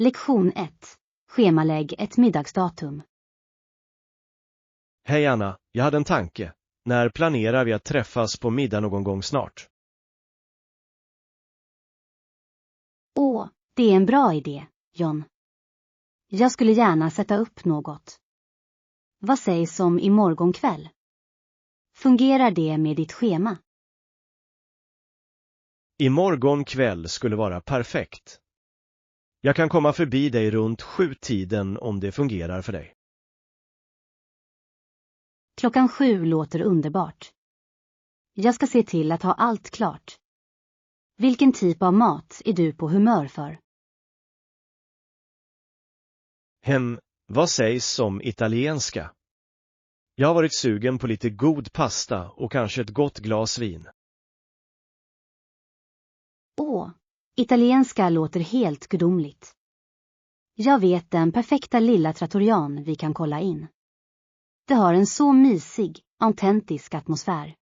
Lektion 1. Schemalägg ett middagsdatum. Hej Anna, jag hade en tanke. När planerar vi att träffas på middag någon gång snart? Åh, det är en bra idé, John. Jag skulle gärna sätta upp något. Vad sägs om imorgon kväll? Fungerar det med ditt schema? Imorgon kväll skulle vara perfekt. Jag kan komma förbi dig runt 7-tiden om det fungerar för dig. 7:00 låter underbart. Jag ska se till att ha allt klart. Vilken typ av mat är du på humör för? Vad sägs om italienska? Jag har varit sugen på lite god pasta och kanske ett gott glas vin. Åh, italienska låter helt gudomligt. Jag vet den perfekta lilla trattorian vi kan kolla in. Det har en så mysig, autentisk atmosfär.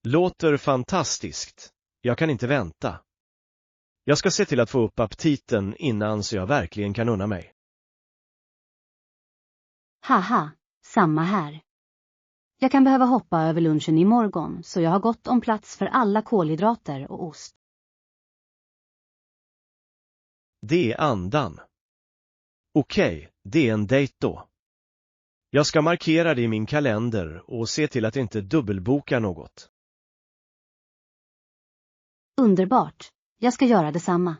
Låter fantastiskt. Jag kan inte vänta. Jag ska se till att få upp aptiten innan så jag verkligen kan unna mig. Haha, samma här. Jag kan behöva hoppa över lunchen imorgon så jag har gott om plats för alla kolhydrater och ost. Det är andan. Okej, det är en dejt då. Jag ska markera det i min kalender och se till att inte dubbelboka något. Underbart, jag ska göra detsamma.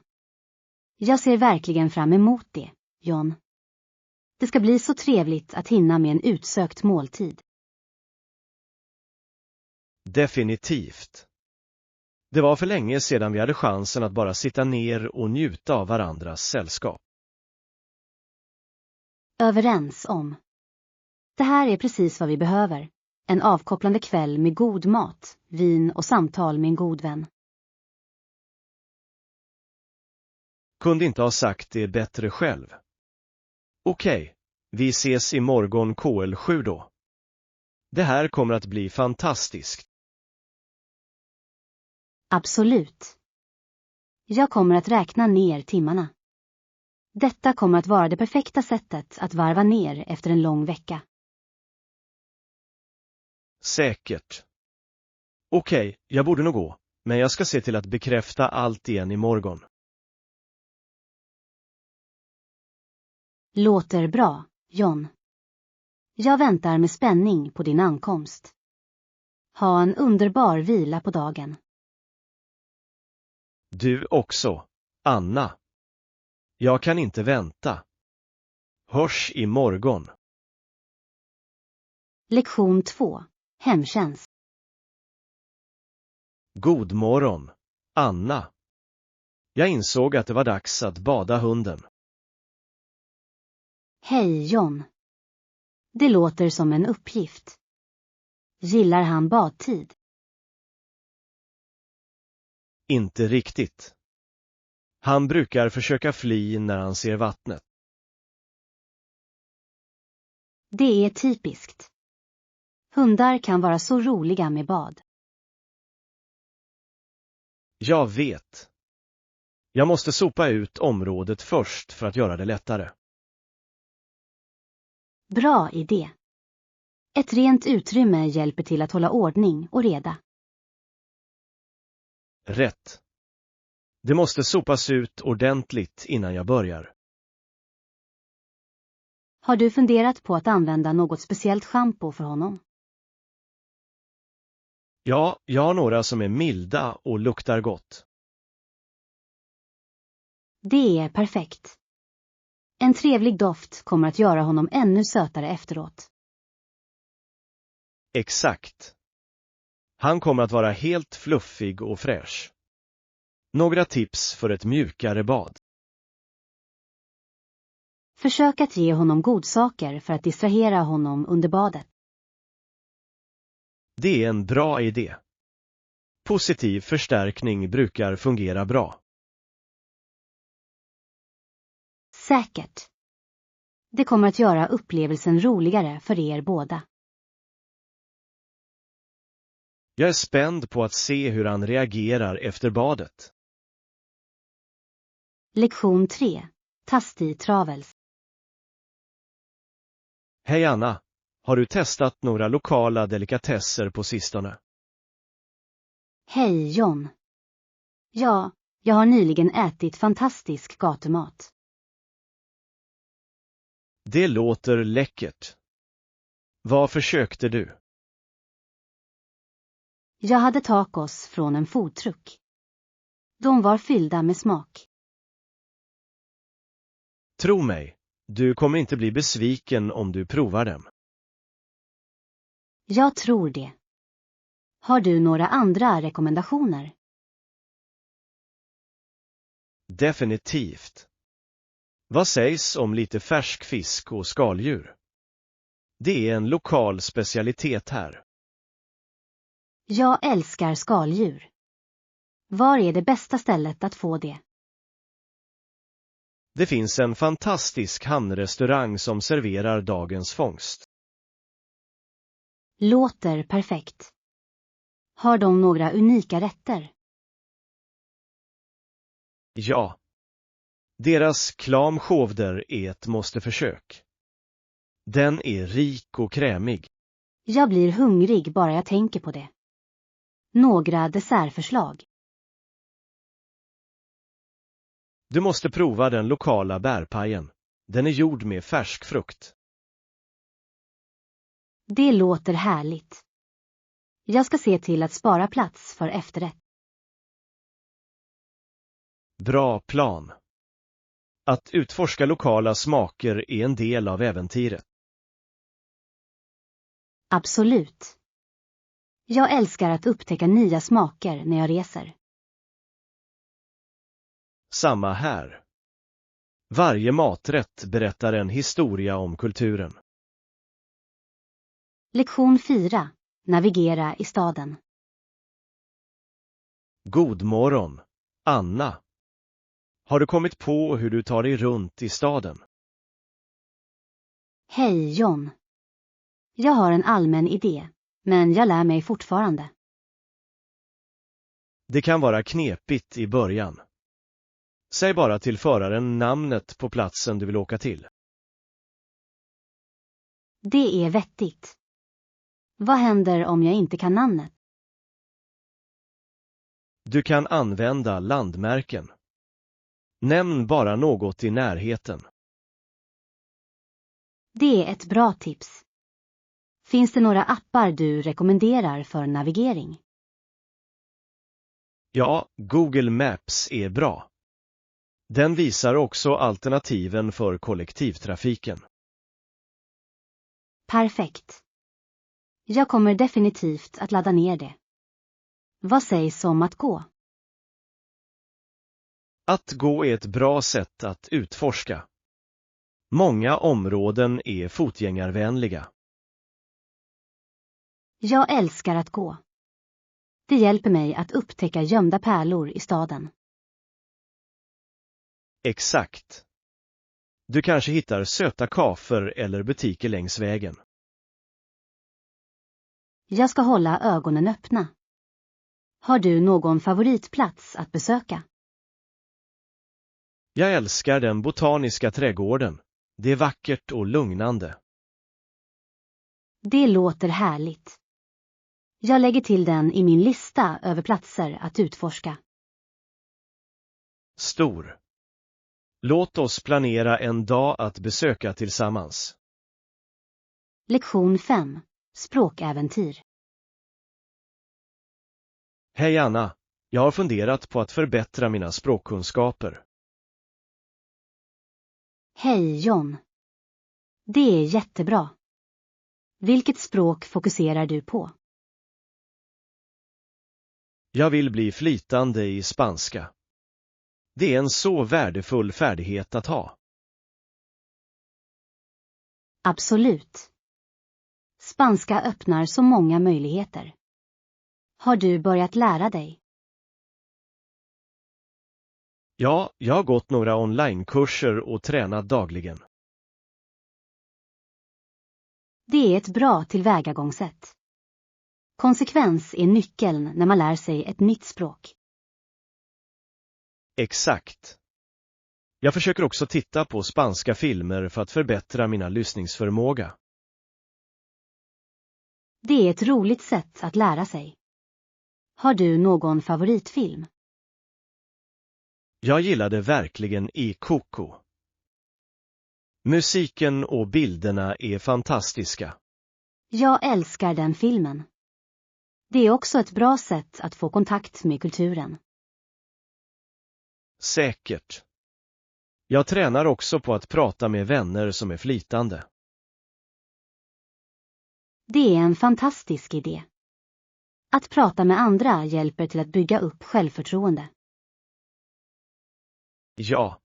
Jag ser verkligen fram emot det, John. Det ska bli så trevligt att hinna med en utsökt måltid. Definitivt. Det var för länge sedan vi hade chansen att bara sitta ner och njuta av varandras sällskap. Överens om. Det här är precis vad vi behöver. En avkopplande kväll med god mat, vin och samtal med en god vän. Kunde inte ha sagt det bättre själv. Okej, vi ses imorgon KL7 då. Det här kommer att bli fantastiskt. Absolut. Jag kommer att räkna ner timmarna. Detta kommer att vara det perfekta sättet att varva ner efter en lång vecka. Säkert. Okej, jag borde nog gå, men jag ska se till att bekräfta allt igen imorgon. Låter bra, John. Jag väntar med spänning på din ankomst. Ha en underbar vila på dagen. Du också, Anna. Jag kan inte vänta. Hörs imorgon. Lektion 2. Hemtjänst. God morgon, Anna. Jag insåg att det var dags att bada hunden. Hej, John. Det låter som en uppgift. Gillar han badtid? Inte riktigt. Han brukar försöka fly när han ser vattnet. Det är typiskt. Hundar kan vara så roliga med bad. Jag vet. Jag måste sopa ut området först för att göra det lättare. Bra idé. Ett rent utrymme hjälper till att hålla ordning och reda. Rätt. Det måste sopas ut ordentligt innan jag börjar. Har du funderat på att använda något speciellt shampoo för honom? Ja, jag har några som är milda och luktar gott. Det är perfekt. En trevlig doft kommer att göra honom ännu sötare efteråt. Exakt. Han kommer att vara helt fluffig och fräsch. Några tips för ett mjukare bad. Försök att ge honom godsaker för att distrahera honom under badet. Det är en bra idé. Positiv förstärkning brukar fungera bra. Säkert. Det kommer att göra upplevelsen roligare för er båda. Jag är spänd på att se hur han reagerar efter badet. Lektion 3. Tasty travels. Hej Anna, har du testat några lokala delikatesser på sistone? Hej John. Ja, jag har nyligen ätit fantastisk gatumat. Det låter läckert. Vad försökte du? Jag hade tacos från en foodtruck. De var fyllda med smak. Tro mig, du kommer inte bli besviken om du provar dem. Jag tror det. Har du några andra rekommendationer? Definitivt. Vad sägs om lite färsk fisk och skaldjur? Det är en lokal specialitet här. Jag älskar skaldjur. Var är det bästa stället att få det? Det finns en fantastisk hamnrestaurang som serverar dagens fångst. Låter perfekt. Har de några unika rätter? Ja. Deras klamskovder är ett måste-försök. Den är rik och krämig. Jag blir hungrig bara jag tänker på det. Några dessertförslag. Du måste prova den lokala bärpajen. Den är gjord med färsk frukt. Det låter härligt. Jag ska se till att spara plats för efterrätt. Bra plan. Att utforska lokala smaker är en del av äventyret. Absolut. Jag älskar att upptäcka nya smaker när jag reser. Samma här. Varje maträtt berättar en historia om kulturen. Lektion 4. Navigera i staden. God morgon, Anna. Har du kommit på hur du tar dig runt i staden? Hej John. Jag har en allmän idé, men jag lär mig fortfarande. Det kan vara knepigt i början. Säg bara till föraren namnet på platsen du vill åka till. Det är vettigt. Vad händer om jag inte kan namnet? Du kan använda landmärken. Nämn bara något i närheten. Det är ett bra tips. Finns det några appar du rekommenderar för navigering? Ja, Google Maps är bra. Den visar också alternativen för kollektivtrafiken. Perfekt. Jag kommer definitivt att ladda ner det. Vad sägs om att gå? Att gå är ett bra sätt att utforska. Många områden är fotgängarvänliga. Jag älskar att gå. Det hjälper mig att upptäcka gömda pärlor i staden. Exakt. Du kanske hittar söta kafer eller butiker längs vägen. Jag ska hålla ögonen öppna. Har du någon favoritplats att besöka? Jag älskar den botaniska trädgården. Det är vackert och lugnande. Det låter härligt. Jag lägger till den i min lista över platser att utforska. Stor. Låt oss planera en dag att besöka tillsammans. Lektion 5. Språkäventyr. Hej Anna, jag har funderat på att förbättra mina språkkunskaper. Hej John. Det är jättebra. Vilket språk fokuserar du på? Jag vill bli flytande i spanska. Det är en så värdefull färdighet att ha. Absolut. Spanska öppnar så många möjligheter. Har du börjat lära dig? Ja, jag har gått några onlinekurser och tränat dagligen. Det är ett bra tillvägagångssätt. Konsekvens är nyckeln när man lär sig ett nytt språk. Exakt. Jag försöker också titta på spanska filmer för att förbättra mina lyssningsförmåga. Det är ett roligt sätt att lära sig. Har du någon favoritfilm? Jag gillade verkligen i Coco. Musiken och bilderna är fantastiska. Jag älskar den filmen. Det är också ett bra sätt att få kontakt med kulturen. Säkert. Jag tränar också på att prata med vänner som är flytande. Det är en fantastisk idé. Att prata med andra hjälper till att bygga upp självförtroende. Ja.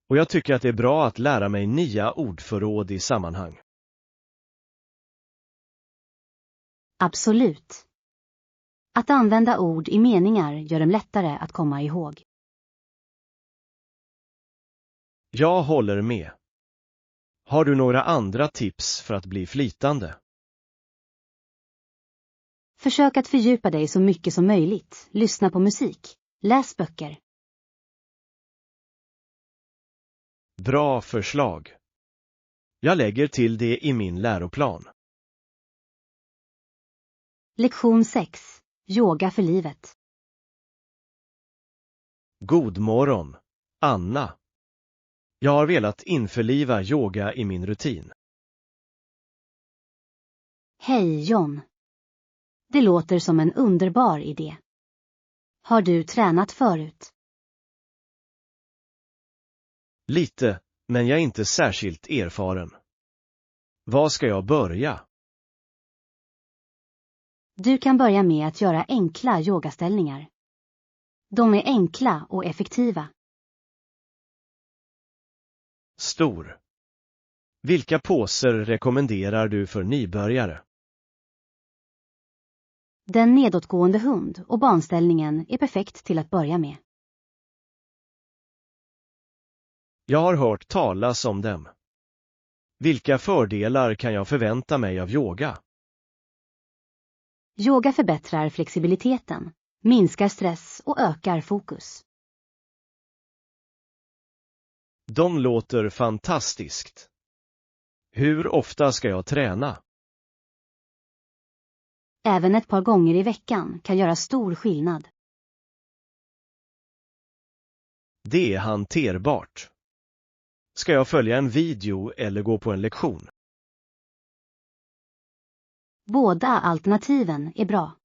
Och jag tycker att det är bra att lära mig nya ordförråd i sammanhang. Absolut. Att använda ord i meningar gör dem lättare att komma ihåg. Jag håller med. Har du några andra tips för att bli flytande? Försök att fördjupa dig så mycket som möjligt. Lyssna på musik. Läs böcker. Bra förslag. Jag lägger till det i min läroplan. Lektion 6. Yoga för livet. God morgon, Anna. Jag har velat införliva yoga i min rutin. Hej John. Det låter som en underbar idé. Har du tränat förut? Lite, men jag är inte särskilt erfaren. Var ska jag börja? Du kan börja med att göra enkla yogaställningar. De är enkla och effektiva. Stor. Vilka poser rekommenderar du för nybörjare? Den nedåtgående hund och barnställningen är perfekt till att börja med. Jag har hört talas om dem. Vilka fördelar kan jag förvänta mig av yoga? Yoga förbättrar flexibiliteten, minskar stress och ökar fokus. De låter fantastiskt. Hur ofta ska jag träna? Även ett par gånger i veckan kan göra stor skillnad. Det är hanterbart. Ska jag följa en video eller gå på en lektion? Båda alternativen är bra.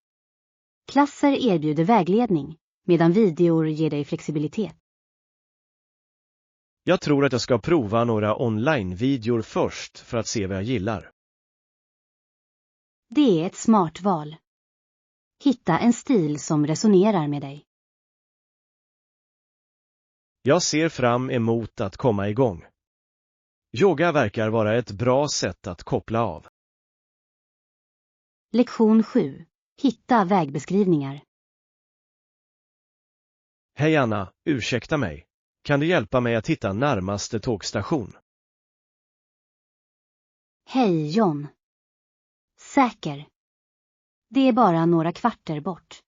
Klasser erbjuder vägledning, medan videor ger dig flexibilitet. Jag tror att jag ska prova några online-videor först för att se vad jag gillar. Det är ett smart val. Hitta en stil som resonerar med dig. Jag ser fram emot att komma igång. Yoga verkar vara ett bra sätt att koppla av. Lektion 7. Hitta vägbeskrivningar. Hej Anna, ursäkta mig. Kan du hjälpa mig att hitta närmaste tågstation? Hej John. Säker. Det är bara några kvarter bort.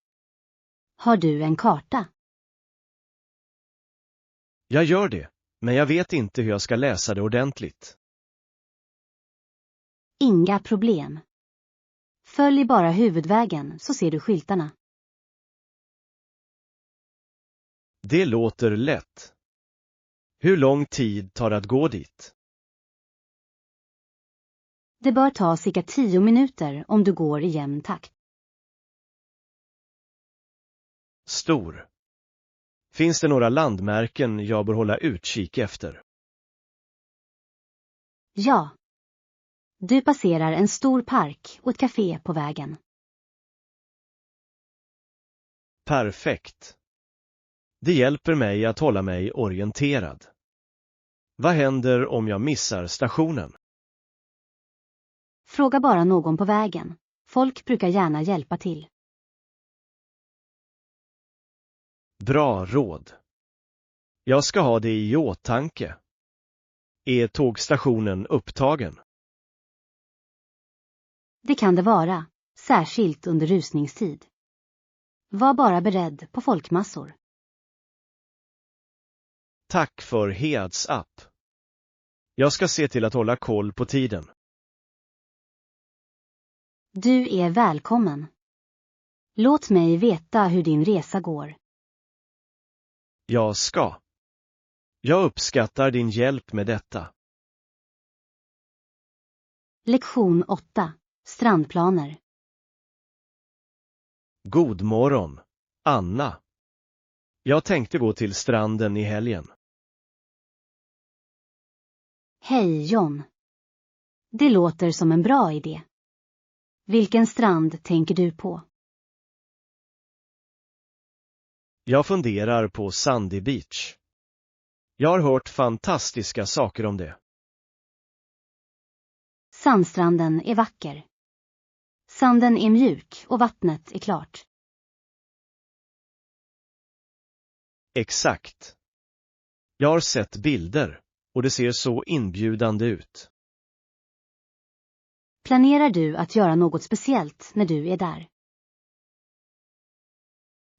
Har du en karta? Jag gör det, men jag vet inte hur jag ska läsa det ordentligt. Inga problem. Följ bara huvudvägen så ser du skyltarna. Det låter lätt. Hur lång tid tar det att gå dit? Det bör ta cirka 10 minuter om du går i jämn takt. Stor. Finns det några landmärken jag bör hålla utkik efter? Ja. Du passerar en stor park och ett café på vägen. Perfekt. Det hjälper mig att hålla mig orienterad. Vad händer om jag missar stationen? Fråga bara någon på vägen. Folk brukar gärna hjälpa till. Bra råd. Jag ska ha det i åtanke. Är tågstationen upptagen? Det kan det vara, särskilt under rusningstid. Var bara beredd på folkmassor. Tack för Heads Up. Jag ska se till att hålla koll på tiden. Du är välkommen. Låt mig veta hur din resa går. Jag ska. Jag uppskattar din hjälp med detta. Lektion 8. Strandplaner. God morgon, Anna. Jag tänkte gå till stranden i helgen. Hej John. Det låter som en bra idé. Vilken strand tänker du på? Jag funderar på Sandy Beach. Jag har hört fantastiska saker om det. Sandstranden är vacker. Sanden är mjuk och vattnet är klart. Exakt. Jag har sett bilder och det ser så inbjudande ut. Planerar du att göra något speciellt när du är där?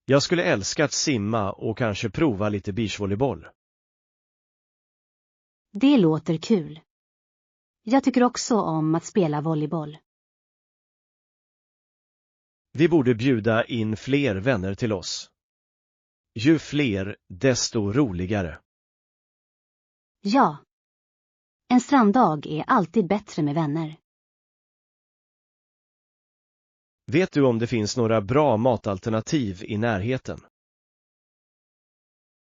Jag skulle älska att simma och kanske prova lite beachvolleyboll. Det låter kul. Jag tycker också om att spela volleyboll. Vi borde bjuda in fler vänner till oss. Ju fler, desto roligare. Ja. En stranddag är alltid bättre med vänner. Vet du om det finns några bra matalternativ i närheten?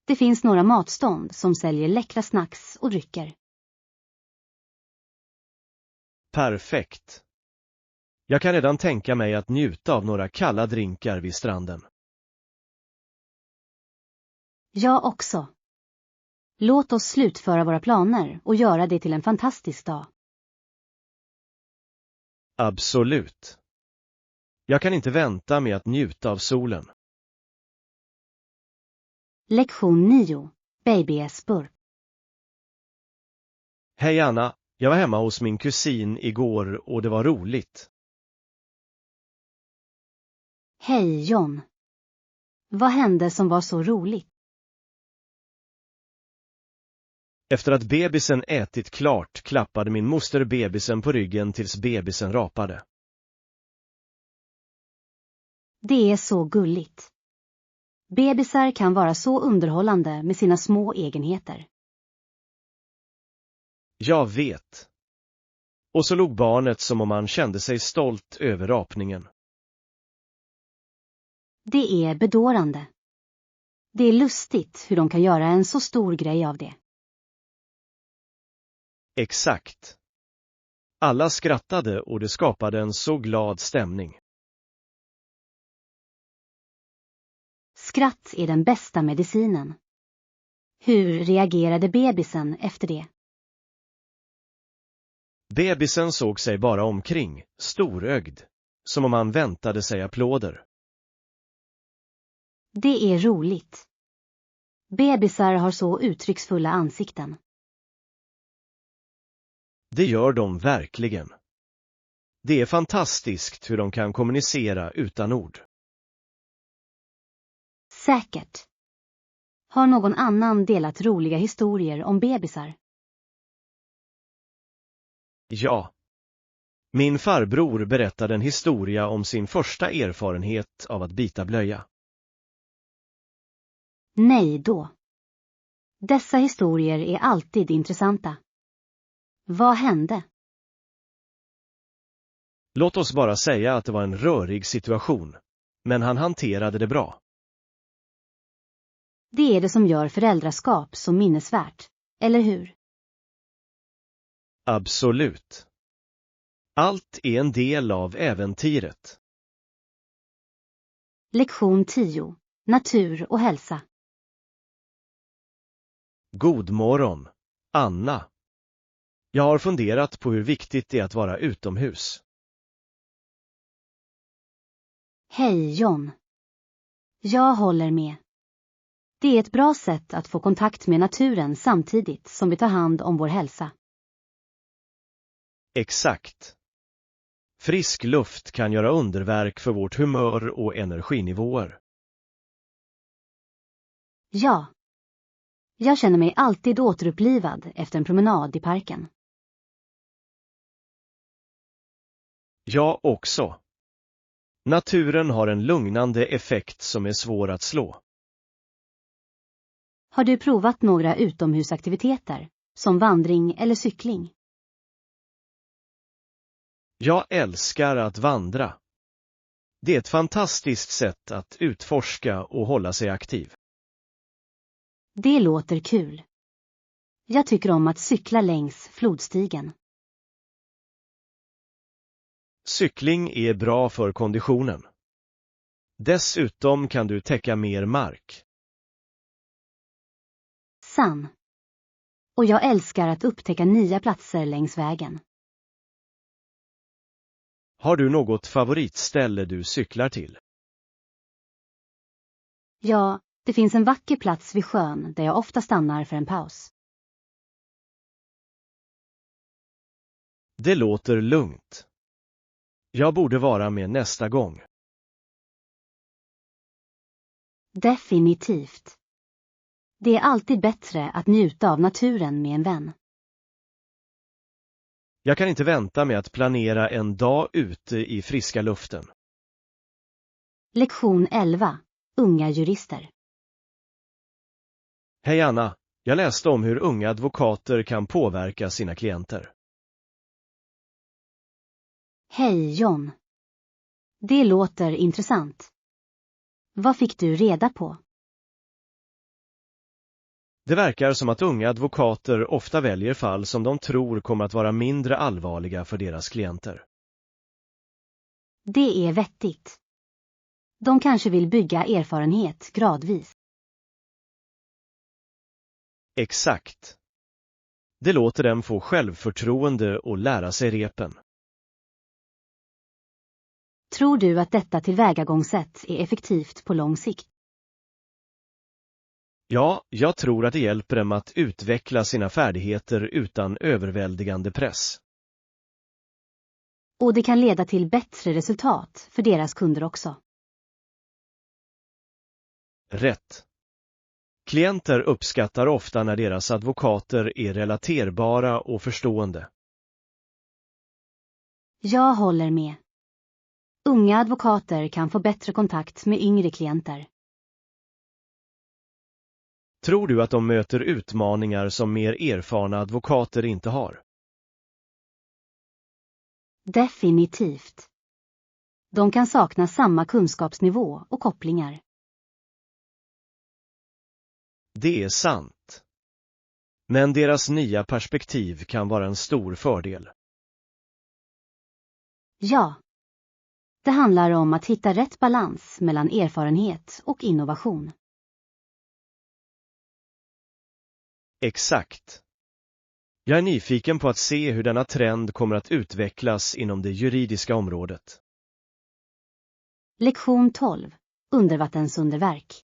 Det finns några matstånd som säljer läckra snacks och drycker. Perfekt. Jag kan redan tänka mig att njuta av några kalla drinkar vid stranden. Jag också. Låt oss slutföra våra planer och göra det till en fantastisk dag. Absolut. Jag kan inte vänta med att njuta av solen. Lektion 9. Babyespor. Hej Anna, jag var hemma hos min kusin igår och det var roligt. Hej John. Vad hände som var så roligt? Efter att bebisen ätit klart klappade min moster bebisen på ryggen tills bebisen rapade. Det är så gulligt. Bebisar kan vara så underhållande med sina små egenheter. Jag vet. Och så log barnet som om han kände sig stolt över rapningen. Det är bedårande. Det är lustigt hur de kan göra en så stor grej av det. Exakt. Alla skrattade och det skapade en så glad stämning. Skratt är den bästa medicinen. Hur reagerade bebisen efter det? Bebisen såg sig bara omkring, storögd, som om han väntade sig applåder. Det är roligt. Bebisar har så uttrycksfulla ansikten. Det gör de verkligen. Det är fantastiskt hur de kan kommunicera utan ord. Säkert. Har någon annan delat roliga historier om bebisar? Ja. Min farbror berättade en historia om sin första erfarenhet av att byta blöja. Nej då. Dessa historier är alltid intressanta. Vad hände? Låt oss bara säga att det var en rörig situation, men han hanterade det bra. Det är det som gör föräldraskap så minnesvärt, eller hur? Absolut. Allt är en del av äventyret. Lektion 10. Natur och hälsa. God morgon, Anna. Jag har funderat på hur viktigt det är att vara utomhus. Hej John. Jag håller med. Det är ett bra sätt att få kontakt med naturen samtidigt som vi tar hand om vår hälsa. Exakt. Frisk luft kan göra underverk för vårt humör och energinivåer. Ja. Jag känner mig alltid återupplivad efter en promenad i parken. Jag också. Naturen har en lugnande effekt som är svår att slå. Har du provat några utomhusaktiviteter, som vandring eller cykling? Jag älskar att vandra. Det är ett fantastiskt sätt att utforska och hålla sig aktiv. Det låter kul. Jag tycker om att cykla längs flodstigen. Cykling är bra för konditionen. Dessutom kan du täcka mer mark. Sann. Och jag älskar att upptäcka nya platser längs vägen. Har du något favoritställe du cyklar till? Ja, det finns en vacker plats vid sjön där jag ofta stannar för en paus. Det låter lugnt. Jag borde vara med nästa gång. Definitivt. Det är alltid bättre att njuta av naturen med en vän. Jag kan inte vänta med att planera en dag ute i friska luften. Lektion 11. Unga jurister. Hej Anna, jag läste om hur unga advokater kan påverka sina klienter. Hej John. Det låter intressant. Vad fick du reda på? Det verkar som att unga advokater ofta väljer fall som de tror kommer att vara mindre allvarliga för deras klienter. Det är vettigt. De kanske vill bygga erfarenhet gradvis. Exakt. Det låter dem få självförtroende och lära sig repen. Tror du att detta tillvägagångssätt är effektivt på lång sikt? Ja, jag tror att det hjälper dem att utveckla sina färdigheter utan överväldigande press. Och det kan leda till bättre resultat för deras kunder också. Rätt. Klienter uppskattar ofta när deras advokater är relaterbara och förstående. Jag håller med. Unga advokater kan få bättre kontakt med yngre klienter. Tror du att de möter utmaningar som mer erfarna advokater inte har? Definitivt. De kan sakna samma kunskapsnivå och kopplingar. Det är sant. Men deras nya perspektiv kan vara en stor fördel. Ja. Det handlar om att hitta rätt balans mellan erfarenhet och innovation. Exakt. Jag är nyfiken på att se hur denna trend kommer att utvecklas inom det juridiska området. Lektion 12. Undervattensunderverk.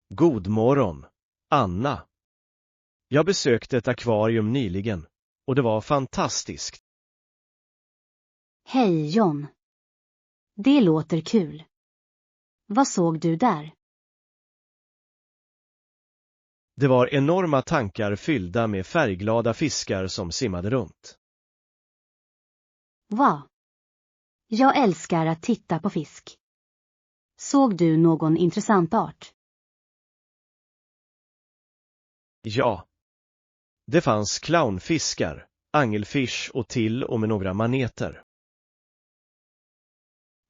God morgon, Anna. Jag besökte ett akvarium nyligen och det var fantastiskt. Hej John. Det låter kul. Vad såg du där? Det var enorma tankar fyllda med färgglada fiskar som simmade runt. Wow. Jag älskar att titta på fisk. Såg du någon intressant art? Ja. Det fanns clownfiskar, angelfish och till och med några maneter.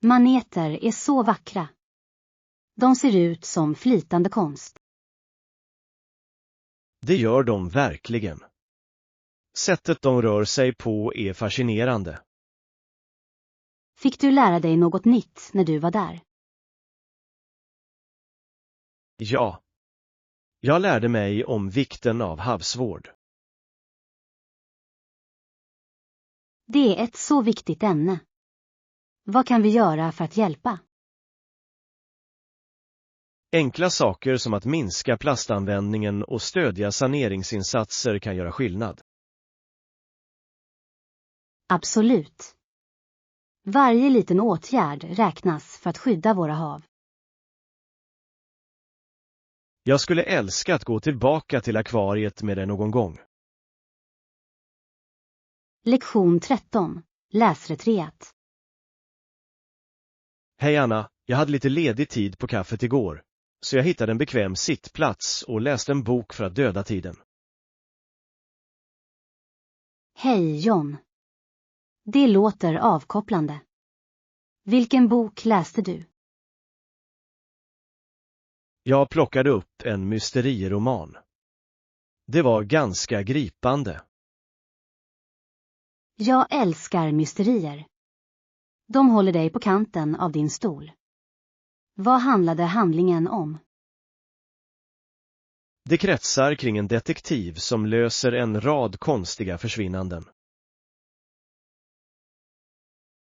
Maneter är så vackra. De ser ut som flytande konst. Det gör de verkligen. Sättet de rör sig på är fascinerande. Fick du lära dig något nytt när du var där? Ja. Jag lärde mig om vikten av havsvård. Det är ett så viktigt ämne. Vad kan vi göra för att hjälpa? Enkla saker som att minska plastanvändningen och stödja saneringsinsatser kan göra skillnad. Absolut. Varje liten åtgärd räknas för att skydda våra hav. Jag skulle älska att gå tillbaka till akvariet med dig någon gång. Lektion 13. Läsretreat. Hej Anna, jag hade lite ledig tid på kaffet igår, så jag hittade en bekväm sittplats och läste en bok för att döda tiden. Hej John. Det låter avkopplande. Vilken bok läste du? Jag plockade upp en mysteriroman. Det var ganska gripande. Jag älskar mysterier. De håller dig på kanten av din stol. Vad handlade handlingen om? Det kretsar kring en detektiv som löser en rad konstiga försvinnanden.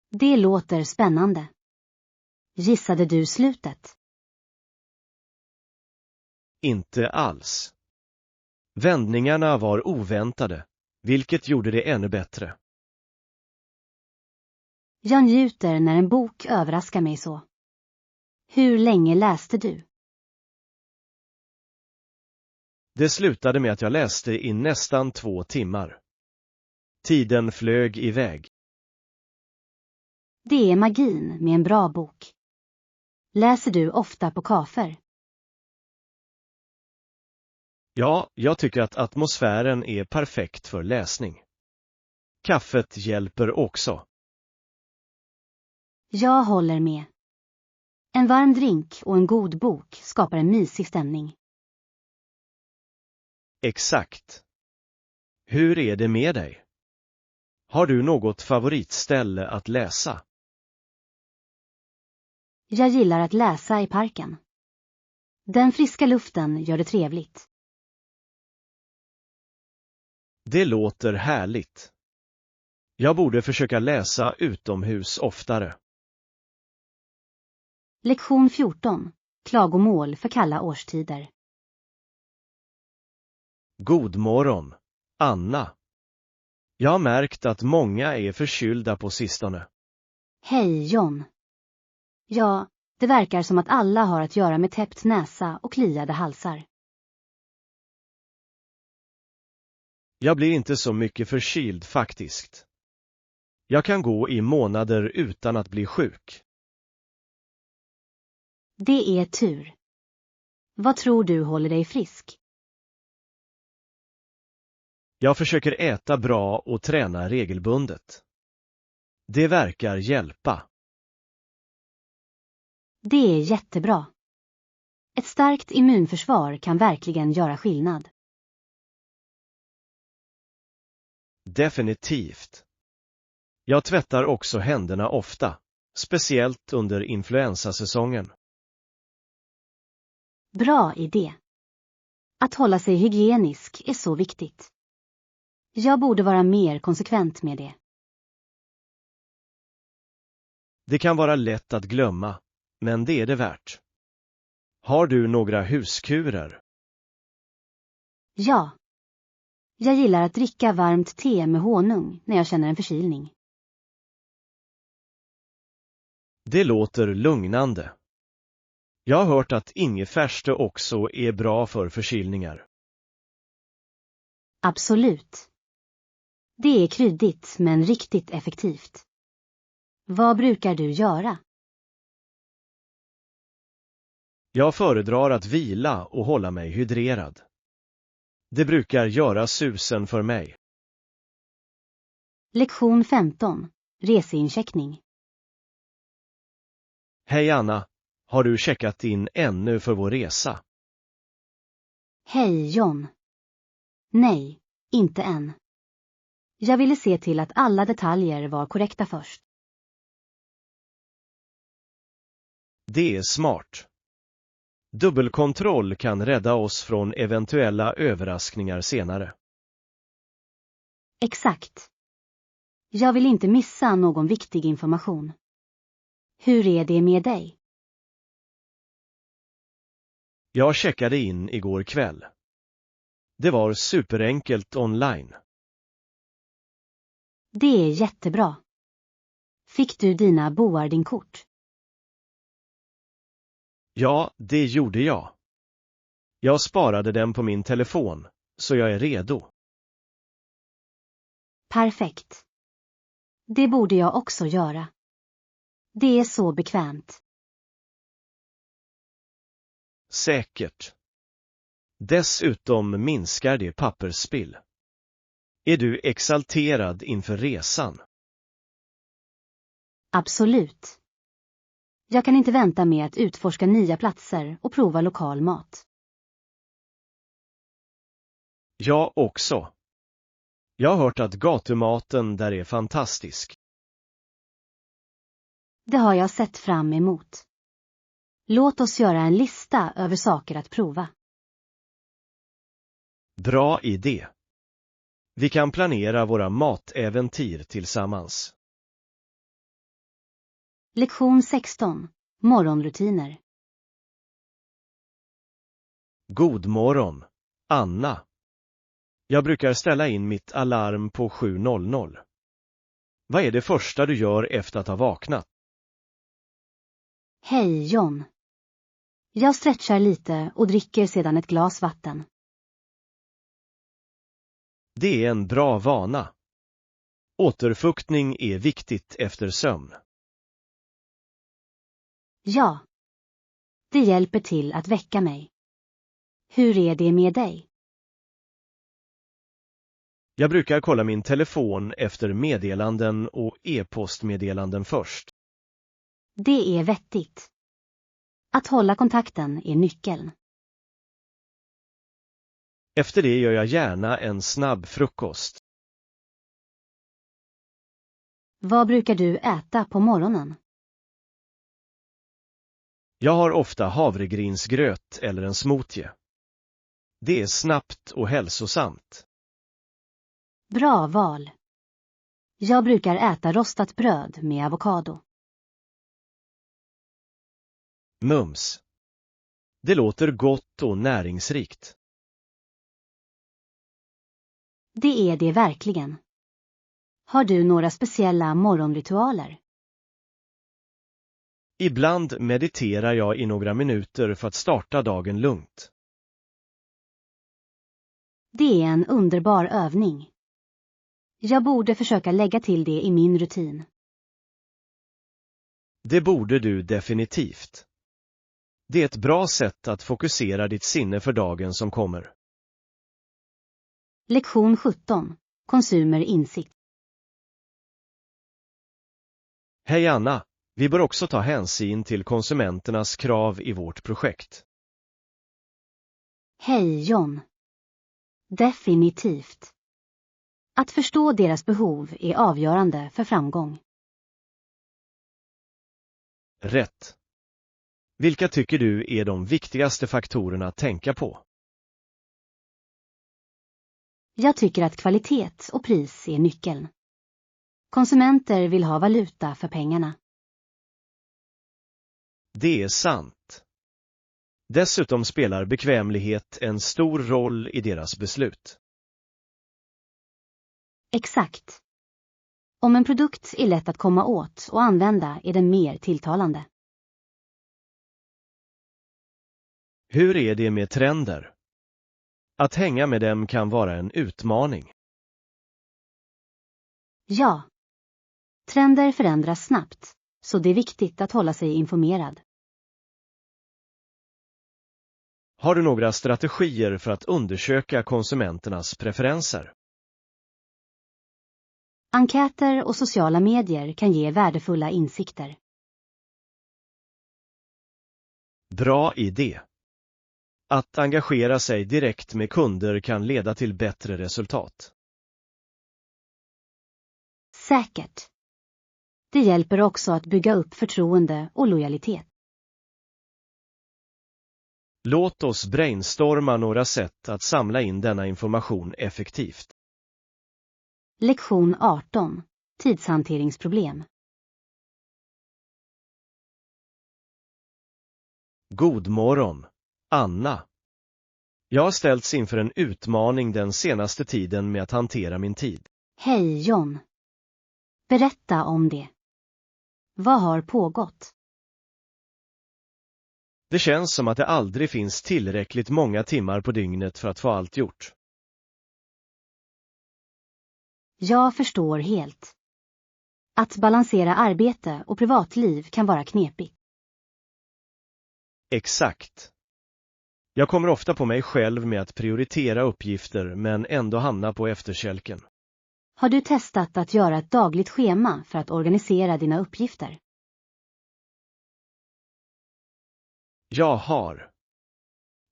Det låter spännande. Gissade du slutet? Inte alls. Vändningarna var oväntade, vilket gjorde det ännu bättre. Jag njuter när en bok överraskar mig så. Hur länge läste du? Det slutade med att jag läste i nästan 2 timmar. Tiden flög iväg. Det är magin med en bra bok. Läser du ofta på kaffer? Ja, jag tycker att atmosfären är perfekt för läsning. Kaffet hjälper också. Jag håller med. En varm drink och en god bok skapar en mysig stämning. Exakt. Hur är det med dig? Har du något favoritställe att läsa? Jag gillar att läsa i parken. Den friska luften gör det trevligt. Det låter härligt. Jag borde försöka läsa utomhus oftare. Lektion 14. Klagomål för kalla årstider. God morgon, Anna. Jag har märkt att många är förkylda på sistone. Hej John. Ja, det verkar som att alla har att göra med täppt näsa och kliade halsar. Jag blir inte så mycket förkyld faktiskt. Jag kan gå i månader utan att bli sjuk. Det är tur. Vad tror du håller dig frisk? Jag försöker äta bra och träna regelbundet. Det verkar hjälpa. Det är jättebra. Ett starkt immunförsvar kan verkligen göra skillnad. Definitivt. Jag tvättar också händerna ofta, speciellt under influensasäsongen. Bra idé. Att hålla sig hygienisk är så viktigt. Jag borde vara mer konsekvent med det. Det kan vara lätt att glömma, men det är det värt. Har du några huskurer? Ja. Jag gillar att dricka varmt te med honung när jag känner en förkylning. Det låter lugnande. Jag har hört att ingefärste också är bra för förkylningar. Absolut. Det är kryddigt men riktigt effektivt. Vad brukar du göra? Jag föredrar att vila och hålla mig hydrerad. Det brukar göra susen för mig. Lektion 15. Reseincheckning. Hej Anna, har du checkat in ännu för vår resa? Hej John. Nej, inte än. Jag ville se till att alla detaljer var korrekta först. Det är smart. Dubbelkontroll kan rädda oss från eventuella överraskningar senare. Exakt. Jag vill inte missa någon viktig information. Hur är det med dig? Jag checkade in igår kväll. Det var superenkelt online. Det är jättebra. Fick du dina boardingkort? Ja, det gjorde jag. Jag sparade den på min telefon, så jag är redo. Perfekt. Det borde jag också göra. Det är så bekvämt. Säkert. Dessutom minskar det pappersspill. Är du exalterad inför resan? Absolut. Jag kan inte vänta med att utforska nya platser och prova lokal mat. Jag också. Jag har hört att gatumaten där är fantastisk. Det har jag sett fram emot. Låt oss göra en lista över saker att prova. Bra idé. Vi kan planera våra matäventyr tillsammans. Lektion 16. Morgonrutiner. God morgon, Anna. Jag brukar ställa in mitt alarm på 7:00. Vad är det första du gör efter att ha vaknat? Hej John. Jag stretchar lite och dricker sedan ett glas vatten. Det är en bra vana. Återfuktning är viktigt efter sömn. Ja. Det hjälper till att väcka mig. Hur är det med dig? Jag brukar kolla min telefon efter meddelanden och e-postmeddelanden först. Det är vettigt. Att hålla kontakten är nyckeln. Efter det gör jag gärna en snabb frukost. Vad brukar du äta på morgonen? Jag har ofta havregrynsgröt eller en smoothie. Det är snabbt och hälsosamt. Bra val. Jag brukar äta rostat bröd med avokado. Mums. Det låter gott och näringsrikt. Det är det verkligen. Har du några speciella morgonritualer? Ibland mediterar jag i några minuter för att starta dagen lugnt. Det är en underbar övning. Jag borde försöka lägga till det i min rutin. Det borde du definitivt. Det är ett bra sätt att fokusera ditt sinne för dagen som kommer. Lektion 17. Consumer insikt. Hej Anna, vi bör också ta hänsyn till konsumenternas krav i vårt projekt. Hej John. Definitivt. Att förstå deras behov är avgörande för framgång. Rätt. Vilka tycker du är de viktigaste faktorerna att tänka på? Jag tycker att kvalitet och pris är nyckeln. Konsumenter vill ha valuta för pengarna. Det är sant. Dessutom spelar bekvämlighet en stor roll i deras beslut. Exakt. Om en produkt är lätt att komma åt och använda är den mer tilltalande. Hur är det med trender? Att hänga med dem kan vara en utmaning. Ja. Trender förändras snabbt, så det är viktigt att hålla sig informerad. Har du några strategier för att undersöka konsumenternas preferenser? Enkäter och sociala medier kan ge värdefulla insikter. Bra idé. Att engagera sig direkt med kunder kan leda till bättre resultat. Säkert. Det hjälper också att bygga upp förtroende och lojalitet. Låt oss brainstorma några sätt att samla in denna information effektivt. Lektion 18. Tidshanteringsproblem. God morgon, Anna. Jag har ställts inför en utmaning den senaste tiden med att hantera min tid. Hej John. Berätta om det. Vad har pågått? Det känns som att det aldrig finns tillräckligt många timmar på dygnet för att få allt gjort. Jag förstår helt. Att balansera arbete och privatliv kan vara knepigt. Exakt. Jag kommer ofta på mig själv med att prioritera uppgifter men ändå hamna på efterkälken. Har du testat att göra ett dagligt schema för att organisera dina uppgifter? Jag har.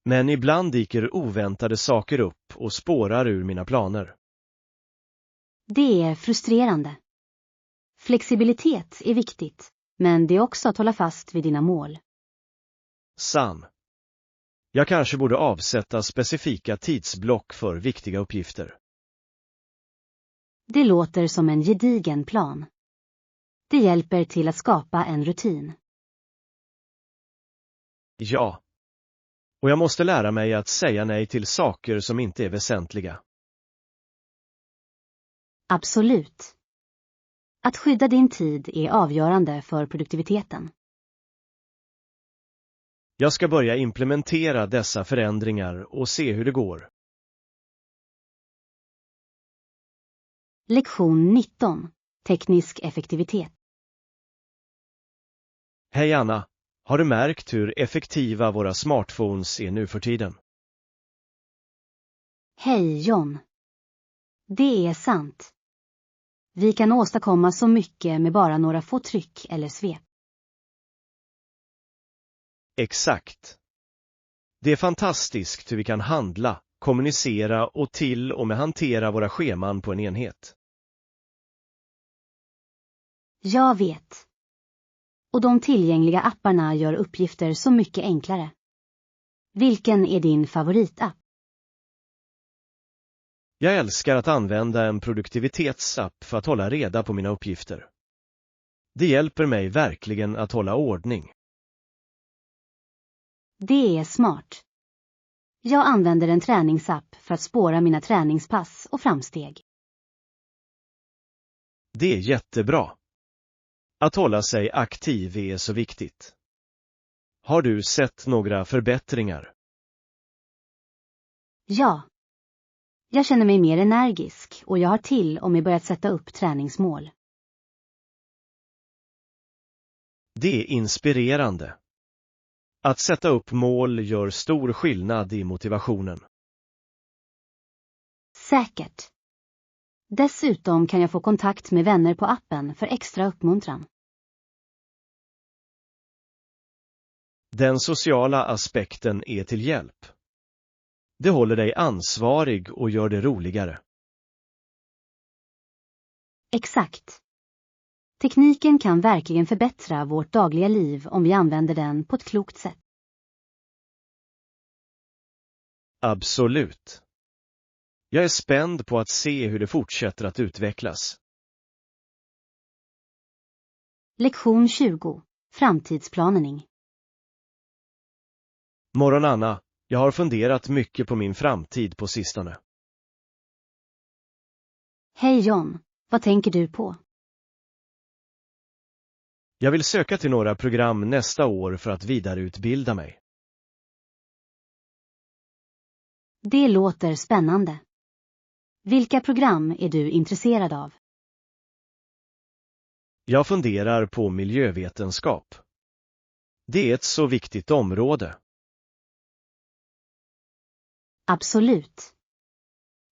Men ibland dyker oväntade saker upp och spårar ur mina planer. Det är frustrerande. Flexibilitet är viktigt, men det är också att hålla fast vid dina mål. Sam. Jag kanske borde avsätta specifika tidsblock för viktiga uppgifter. Det låter som en gedigen plan. Det hjälper till att skapa en rutin. Ja. Och jag måste lära mig att säga nej till saker som inte är väsentliga. Absolut. Att skydda din tid är avgörande för produktiviteten. Jag ska börja implementera dessa förändringar och se hur det går. Lektion 19. Teknisk effektivitet. Hej Anna, har du märkt hur effektiva våra smartphones är nu för tiden? Hej John. Det är sant. Vi kan åstadkomma så mycket med bara några få tryck eller svep. Exakt. Det är fantastiskt hur vi kan handla, kommunicera och till och med hantera våra scheman på en enhet. Jag vet. Och de tillgängliga apparna gör uppgifter så mycket enklare. Vilken är din favoritapp? Jag älskar att använda en produktivitetsapp för att hålla reda på mina uppgifter. Det hjälper mig verkligen att hålla ordning. Det är smart. Jag använder en träningsapp för att spåra mina träningspass och framsteg. Det är jättebra. Att hålla sig aktiv är så viktigt. Har du sett några förbättringar? Ja. Jag känner mig mer energisk och jag har till och med börjat sätta upp träningsmål. Det är inspirerande. Att sätta upp mål gör stor skillnad i motivationen. Säkert. Dessutom kan jag få kontakt med vänner på appen för extra uppmuntran. Den sociala aspekten är till hjälp. Det håller dig ansvarig och gör det roligare. Exakt. Tekniken kan verkligen förbättra vårt dagliga liv om vi använder den på ett klokt sätt. Absolut. Jag är spänd på att se hur det fortsätter att utvecklas. Lektion 20. Framtidsplanering. Morgon Anna, jag har funderat mycket på min framtid på sistone. Hej John, vad tänker du på? Jag vill söka till några program nästa år för att vidareutbilda mig. Det låter spännande. Vilka program är du intresserad av? Jag funderar på miljövetenskap. Det är ett så viktigt område. Absolut.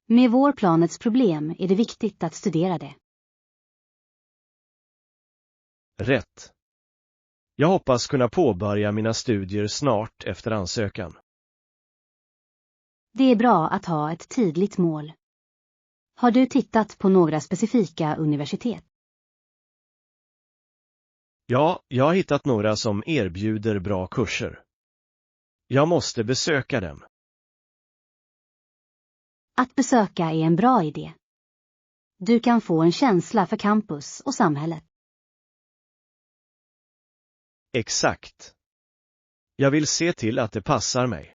Med vår planets problem är det viktigt att studera det. Rätt. Jag hoppas kunna påbörja mina studier snart efter ansökan. Det är bra att ha ett tydligt mål. Har du tittat på några specifika universitet? Ja, jag har hittat några som erbjuder bra kurser. Jag måste besöka dem. Att besöka är en bra idé. Du kan få en känsla för campus och samhället. Exakt. Jag vill se till att det passar mig.